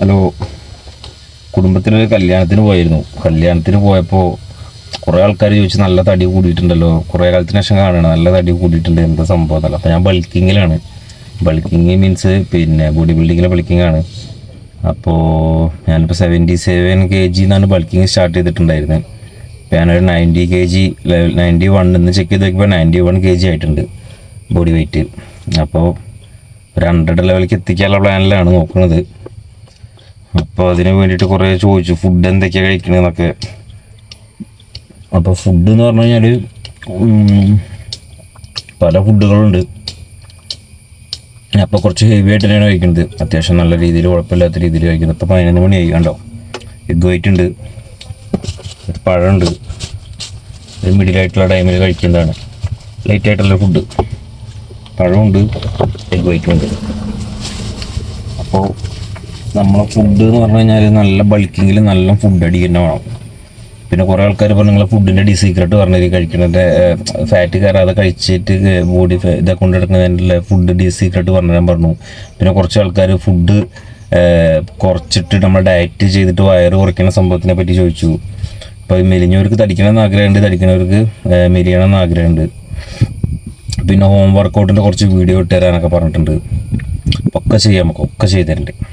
Hello. കുടുംബത്തിലൊരു കല്യാണത്തിന് പോയിരുന്നു. കല്യാണത്തിന് പോയപ്പോൾ കുറേ ആൾക്കാർ ചോദിച്ചു നല്ല തടി കൂടിയിട്ടുണ്ടല്ലോ, കുറേ കാലത്തിന് ശേഷം കാണണം, നല്ല തടി കൂടിയിട്ടുണ്ട്, എന്താ സംഭവം എന്നല്ല. അപ്പോൾ ഞാൻ ബൾക്കിങ്ങിലാണ്. ബൾക്കിങ് മീൻസ് പിന്നെ ബോഡി ബിൽഡിങ്ങിലെ ബൾക്കിംഗ് ആണ്. അപ്പോൾ ഞാനിപ്പോൾ 77 kg എന്നാണ് ബൾക്കിങ് സ്റ്റാർട്ട് ചെയ്തിട്ടുണ്ടായിരുന്നത്. ഇപ്പോൾ ഞാനൊരു 90 kg 91 എന്ന് ചെക്ക് ചെയ്ത് നോക്കിയപ്പോൾ 91 kg ആയിട്ടുണ്ട് ബോഡി വെയ്റ്റ്. അപ്പോൾ ഒരു 100 ലെവലിലേക്ക് എത്തിക്കാനുള്ള പ്ലാനിലാണ് നോക്കുന്നത്. അപ്പോൾ അതിന് വേണ്ടിയിട്ട് കുറേ ചോദിച്ചു ഫുഡ് എന്തൊക്കെയാണ് കഴിക്കണമെന്നൊക്കെ. അപ്പോൾ ഫുഡ് എന്ന് പറഞ്ഞു കഴിഞ്ഞാൽ പല ഫുഡുകളുണ്ട്. അപ്പോൾ കുറച്ച് ഹെവി ആയിട്ട് തന്നെയാണ് കഴിക്കുന്നത്. അത്യാവശ്യം നല്ല രീതിയിൽ കുഴപ്പമില്ലാത്ത രീതിയിൽ കഴിക്കുന്നത്. ഇപ്പോൾ 11 മണിയായി കണ്ടോ. എഗ് വൈറ്റ് ഉണ്ട്, ഒരു പഴമുണ്ട്. ഒരു മിഡിലായിട്ടുള്ള ടൈമിൽ കഴിക്കുന്നതാണ് ലൈറ്റായിട്ടുള്ള ഫുഡ്. പഴമുണ്ട്, എഗ് വൈറ്റും ഉണ്ട്. അപ്പോൾ നമ്മളെ ഫുഡ് എന്ന് പറഞ്ഞു കഴിഞ്ഞാൽ നല്ല ബൾക്കിങ്ങിൽ നല്ല ഫുഡ് അടിക്കുന്ന വേണം. പിന്നെ കുറേ ആൾക്കാർ പറഞ്ഞു നിങ്ങളെ ഫുഡിൻ്റെ സീക്രട്ട് പറഞ്ഞത് കഴിക്കുന്നത് ഫാറ്റ് കയറാതെ കഴിച്ചിട്ട് ബോഡി ഇതൊക്കെ കൊണ്ടെടുക്കുന്നതിൻ്റെ ഫുഡ് സീക്രട്ട് പറഞ്ഞുതരാൻ പറഞ്ഞു. പിന്നെ കുറച്ച് ആൾക്കാർ ഫുഡ് കുറച്ചിട്ട് നമ്മൾ ഡയറ്റ് ചെയ്തിട്ട് വയറ് കുറയ്ക്കുന്ന സംഭവത്തിനെ പറ്റി ചോദിച്ചു. അപ്പോൾ മെലിഞ്ഞവർക്ക് തടിക്കണമെന്ന് ആഗ്രഹമുണ്ട്, തടിക്കുന്നവർക്ക് മെലിയണമെന്ന് ആഗ്രഹമുണ്ട്. പിന്നെ ഹോം വർക്കൗട്ടിൻ്റെ കുറച്ച് വീഡിയോ ഇട്ട് തരാനൊക്കെ പറഞ്ഞിട്ടുണ്ട്. ഒക്കെ ചെയ്യാം, നമുക്ക് ഒക്കെ ചെയ്ത് തരുന്നുണ്ട്.